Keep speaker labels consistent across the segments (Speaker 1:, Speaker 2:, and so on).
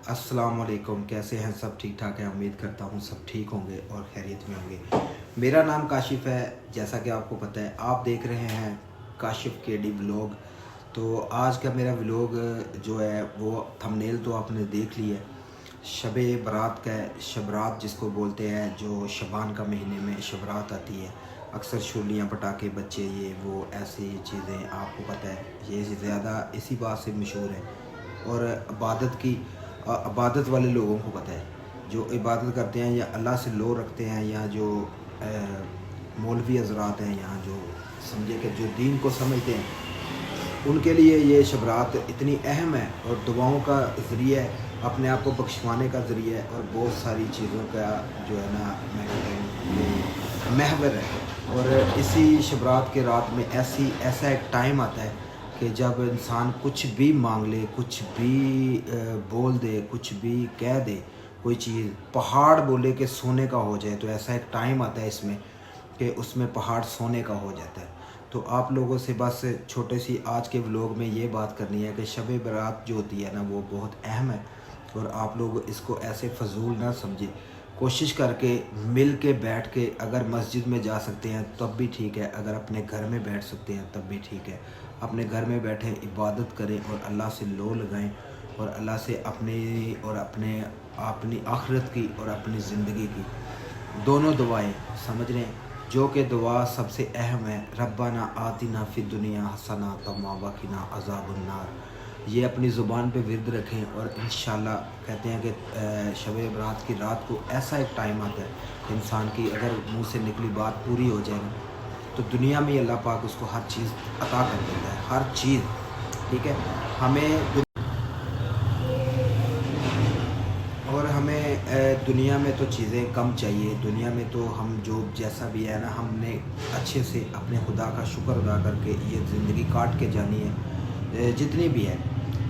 Speaker 1: अस्सलाम वालेकुम। कैसे हैं सब? ठीक ठाक हैं? उम्मीद करता हूँ सब ठीक होंगे और खैरियत में होंगे। मेरा नाम काशिफ़ है, जैसा कि आपको पता है। आप देख रहे हैं काशिफ़ केडी व्लॉग। तो आज का मेरा व्लॉग जो है वो थंबनेल तो आपने देख लिया है। शब बारात का है, शबरात जिसको बोलते हैं, जो शबान का महीने में शबरात आती है। अक्सर शुलियाँ, पटाखे, बच्चे, ये वो ऐसी चीज़ें आपको पता है, ये ज़्यादा इसी बात से मशहूर है। और इबादत वाले लोगों को पता है, जो इबादत करते हैं या अल्लाह से लो रखते हैं, या जो मौलवी हज़रात हैं, यहाँ जो समझे कि जो दीन को समझते हैं, उनके लिए ये शबरात इतनी अहम है और दुआओं का ज़रिया है, अपने आप को बख्शवाने का ज़रिया है, और बहुत सारी चीज़ों का जो है ना, मैं कहता हूँ ये महवर है। और इसी शबरात के रात में ऐसा एक टाइम आता है कि जब इंसान कुछ भी मांग ले, कुछ भी बोल दे, कुछ भी कह दे, कोई चीज़, पहाड़ बोले कि सोने का हो जाए, तो ऐसा एक टाइम आता है इसमें कि उसमें पहाड़ सोने का हो जाता है। तो आप लोगों से बस छोटे सी आज के व्लॉग में ये बात करनी है कि शब बारात जो होती है ना, वो बहुत अहम है, और आप लोग इसको ऐसे फजूल ना समझे। कोशिश करके मिल के बैठ के, अगर मस्जिद में जा सकते हैं तब भी ठीक है, अगर अपने घर में बैठ सकते हैं तब भी ठीक है। अपने घर में बैठे इबादत करें और अल्लाह से लो लगाएं, और अल्लाह से अपनी आखिरत की और अपनी ज़िंदगी की दोनों दुआएं समझ लें। जो कि दुआ सबसे अहम है, रब्बाना आतिना फिद दुनिया हसना तम्मा वकीना अज़ाबुन्नार, ये अपनी ज़ुबान पे विर्द रखें। और इंशाल्लाह कहते हैं कि शब बारात की रात को ऐसा एक टाइम आता है कि इंसान की अगर मुंह से निकली बात पूरी हो जाए ना, तो दुनिया में अल्लाह पाक उसको हर चीज़ अता कर देता है, हर चीज़। ठीक है, हमें दुनिया में तो चीज़ें कम चाहिए। दुनिया में तो हम जो जैसा भी है ना, हमने अच्छे से अपने खुदा का शुक्र अदा करके ये ज़िंदगी काट के जानी है, जितनी भी है।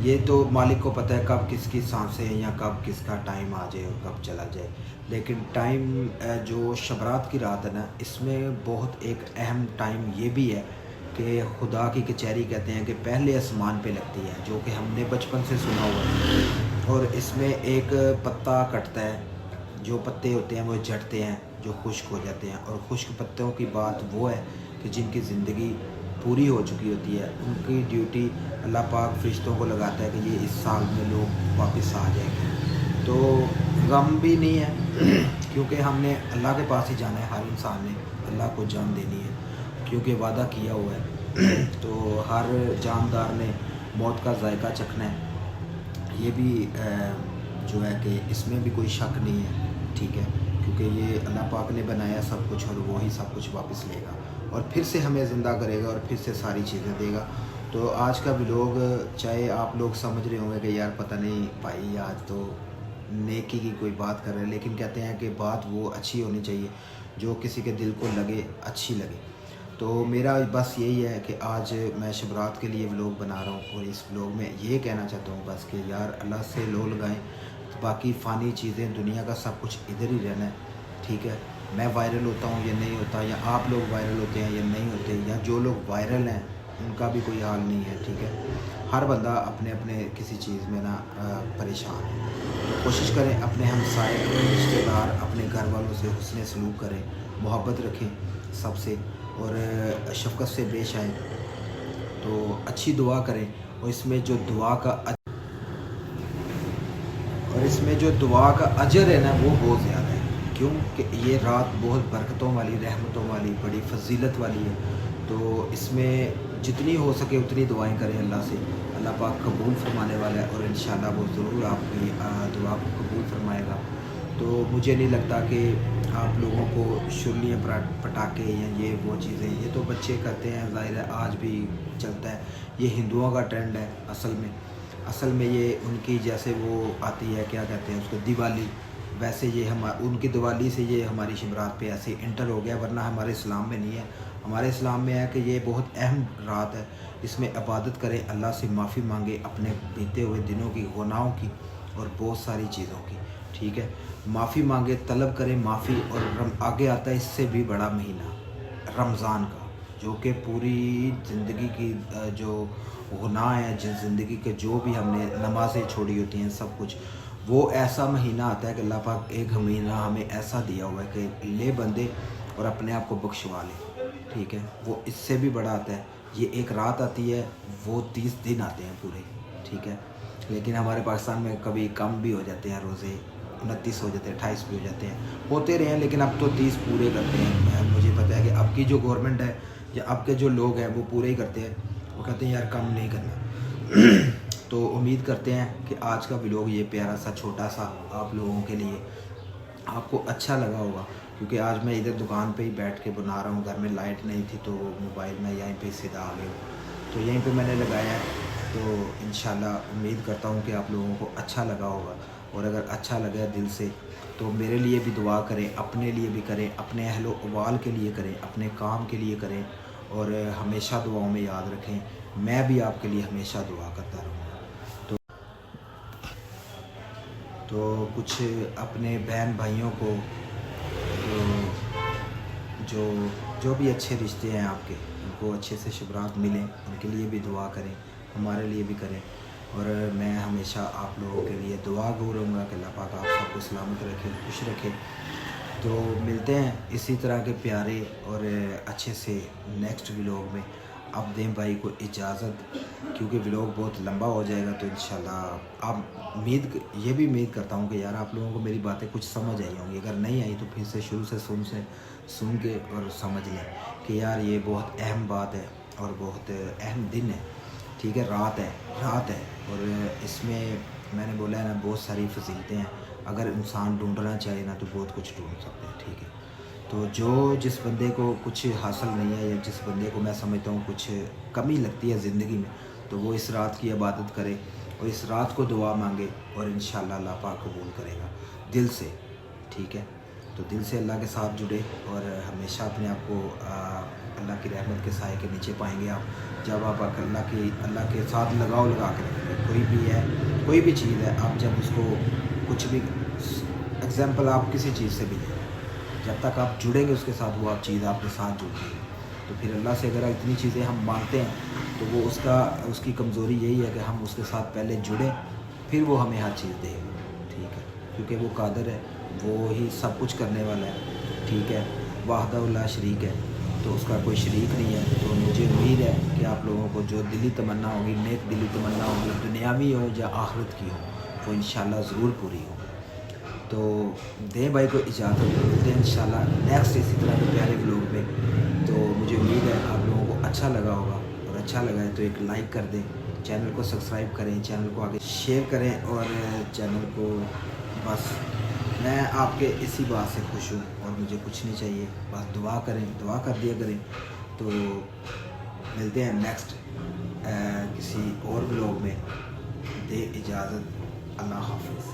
Speaker 1: ये तो मालिक को पता है कब किसकी सांसें या कब किसका टाइम आ जाए और कब चला जाए। लेकिन टाइम जो शबरात की रात है ना, इसमें बहुत एक अहम टाइम ये भी है कि खुदा की कचहरी कहते हैं कि पहले आसमान पे लगती है, जो कि हमने बचपन से सुना हुआ है। और इसमें एक पत्ता कटता है, जो पत्ते होते हैं वो झड़ते हैं, जो खुश्क हो जाते हैं। और खुश्क पत्तों की बात वो है कि जिनकी ज़िंदगी पूरी हो चुकी होती है, उनकी ड्यूटी अल्लाह पाक फरिश्तों को लगाता है कि ये इस साल में लोग वापस आ जाएंगे। तो गम भी नहीं है क्योंकि हमने अल्लाह के पास ही जाना है। हर इंसान ने अल्लाह को जान देनी है, क्योंकि वादा किया हुआ है। तो हर जानदार ने मौत का जायका चखना है। ये भी जो है कि इसमें भी कोई शक नहीं है, ठीक है, क्योंकि ये अल्लाह पाक ने बनाया सब कुछ, और वो ही सब कुछ वापस लेगा और फिर से हमें ज़िंदा करेगा और फिर से सारी चीज़ें देगा। तो आज का व्लॉग, चाहे आप लोग समझ रहे होंगे कि यार पता नहीं भाई आज तो नेकी की कोई बात कर रहे हैं, लेकिन कहते हैं कि बात वो अच्छी होनी चाहिए जो किसी के दिल को लगे, अच्छी लगे। तो मेरा बस यही है कि आज मैं शबरात के लिए व्लॉग बना रहा हूँ, और इस व्लॉग में ये कहना चाहता हूँ बस कि यार अल्लाह से लो लगाएं। तो बाकी फ़ानी चीज़ें, दुनिया का सब कुछ इधर ही रहना है, ठीक है। मैं वायरल होता हूँ या नहीं होता, या आप लोग वायरल होते हैं या नहीं होते, या जो लोग वायरल हैं उनका भी कोई हाल नहीं है, ठीक है। हर बंदा अपने अपने किसी चीज़ में ना परेशान है। तो कोशिश करें अपने हमसाए, अपने रिश्तेदार, अपने घर वालों से हुस्न सलूक करें, मोहब्बत रखें सबसे, और शफ़क़त से पेश आएँ। तो अच्छी दुआ करें, और इसमें जो दुआ का अजर है ना, वो बहुत ज़्यादा है। क्यों कि ये रात बहुत बरकतों वाली, रहमतों वाली, बड़ी फजीलत वाली है। तो इसमें जितनी हो सके उतनी दुआएं करें अल्लाह से। अल्लाह पाक कबूल फरमाने वाला है, और इंशाल्लाह वो ज़रूर आपकी दुआ को कबूल फरमाएगा। तो मुझे नहीं लगता कि आप लोगों को शुलियाँ, पटाखे या ये वो चीज़ें, ये तो बच्चे करते हैं, ज़ाहिर है आज भी चलता है। ये हिंदुओं का ट्रेंड है असल में ये उनकी, जैसे वो आती है, क्या कहते हैं उसको, दिवाली, वैसे ये उनकी दिवाली से ये हमारी शबरात पे ऐसे इंटर हो गया, वरना हमारे इस्लाम में नहीं है। हमारे इस्लाम में है कि ये बहुत अहम रात है, इसमें इबादत करें, अल्लाह से माफ़ी मांगे अपने बीते हुए दिनों की, गुनाहों की, और बहुत सारी चीज़ों की, ठीक है। माफ़ी मांगे, तलब करें माफ़ी। और आगे आता है इससे भी बड़ा महीना रमज़ान का, जो कि पूरी ज़िंदगी की जो गुनाह है, जिस ज़िंदगी के जो भी हमने नमाज़ें छोड़ी होती हैं, सब कुछ, وہ ایسا مہینہ آتا ہے کہ اللہ پاک ایک مہینہ ہمیں ایسا دیا ہوا ہے کہ لے بندے اور اپنے آپ کو بخشوا لے، ٹھیک ہے. وہ اس سے بھی بڑا آتا ہے. یہ ایک رات آتی ہے، وہ 30 دن آتے ہیں پورے، ٹھیک ہے. لیکن ہمارے پاکستان میں کبھی کم بھی ہو جاتے ہیں روزے، 29 ہو جاتے ہیں، 28 بھی ہو جاتے ہیں، ہوتے رہے ہیں، لیکن اب تو 30 پورے کرتے ہیں. مجھے پتہ ہے کہ اب کی جو گورنمنٹ ہے یا اب کے جو لوگ ہیں وہ پورے ہی کرتے ہیں. وہ کہتے ہیں یار کم نہیں کرنا. تو امید کرتے ہیں کہ آج کا ولاگ یہ پیارا سا چھوٹا سا آپ لوگوں کے لیے آپ کو اچھا لگا ہوگا، کیونکہ آج میں ادھر دکان پہ ہی بیٹھ کے بنا رہا ہوں. گھر میں لائٹ نہیں تھی تو موبائل میں یہیں پہ سیدھا آ گیا تو یہیں پہ میں نے لگایا ہے. تو انشاءاللہ امید کرتا ہوں کہ آپ لوگوں کو اچھا لگا ہوگا، اور اگر اچھا لگا دل سے تو میرے لیے بھی دعا کریں، اپنے لیے بھی کریں، اپنے اہل و عوال کے لیے کریں، اپنے کام کے لیے کریں، اور ہمیشہ دعاؤں میں یاد رکھیں. میں بھی آپ کے لیے ہمیشہ دعا کرتا رہوں گا. تو کچھ اپنے بہن بھائیوں کو جو بھی اچھے رشتے ہیں آپ کے، ان کو اچھے سے شبرات ملیں، ان کے لیے بھی دعا کریں، ہمارے لیے بھی کریں. اور میں ہمیشہ آپ لوگوں کے لیے دعا گو رہوں گا کہ اللہ پاک آپ سب کو سلامت رکھے، خوش رکھے. تو ملتے ہیں اسی طرح کے پیارے اور اچھے سے نیکسٹ ولاگ میں. اب دیں بھائی کو اجازت، کیونکہ ولاگ بہت لمبا ہو جائے گا. تو انشاءاللہ آپ یہ بھی امید کرتا ہوں کہ یار آپ لوگوں کو میری باتیں کچھ سمجھ آئی ہوں گی. اگر نہیں آئی تو پھر سے شروع سے سن کے اور سمجھ لیں کہ یار یہ بہت اہم بات ہے اور بہت اہم دن ہے، ٹھیک ہے. رات ہے اور اس میں نے بولا ہے نا بہت ساری فضیلتیں ہیں. اگر انسان ڈھونڈنا چاہے نا تو بہت کچھ ڈھونڈ سکتے ہیں، ٹھیک ہے. تو جس بندے کو کچھ حاصل نہیں ہے، یا جس بندے کو میں سمجھتا ہوں کچھ کمی لگتی ہے زندگی میں، تو وہ اس رات کی عبادت کرے اور اس رات کو دعا مانگے، اور انشاءاللہ اللہ پاک قبول کرے گا دل سے، ٹھیک ہے. تو دل سے اللہ کے ساتھ جڑے اور ہمیشہ اپنے آپ کو اللہ کی رحمت کے سائے کے نیچے پائیں گے آپ. جب آپ اللہ کے ساتھ لگاؤ لگا کے رکھیں گے، کوئی بھی چیز ہے، آپ جب اس کو کچھ بھی ایگزامپل آپ کسی چیز سے بھی لیں، جب تک آپ جڑیں گے اس کے ساتھ، وہ چیز آپ کے ساتھ جڑ گئی. تو پھر اللہ سے اگر اتنی چیزیں ہم مانگتے ہیں تو وہ اس کی کمزوری یہی ہے کہ ہم اس کے ساتھ پہلے جڑیں، پھر وہ ہمیں ہر چیز دے گا، ٹھیک ہے. کیونکہ وہ قادر ہے، وہ ہی سب کچھ کرنے والا ہے، ٹھیک ہے. وحدہ لا شریک ہے، تو اس کا کوئی شریک نہیں ہے. تو مجھے امید ہے کہ آپ لوگوں کو جو دلی تمنا ہوگی، نیک دلی تمنا ہوگی، دنیاوی ہو یا آخرت کی ہو، وہ انشاءاللہ ضرور پوری ہو. تو دیں بھائی کو اجازت، ملتے ہیں انشاءاللہ نیکسٹ اسی طرح کے پیارے ولاگ میں. تو مجھے امید ہے آپ لوگوں کو اچھا لگا ہوگا، اور اچھا لگا ہے تو ایک لائک کر دیں، چینل کو سبسکرائب کریں، چینل کو آگے شیئر کریں، اور چینل کو بس میں آپ کے اسی بات سے خوش ہوں اور مجھے کچھ نہیں چاہیے. بس دعا کریں، دعا کر دیا کریں. تو ملتے ہیں نیکسٹ کسی اور ولاگ میں. دے اجازت، اللہ حافظ.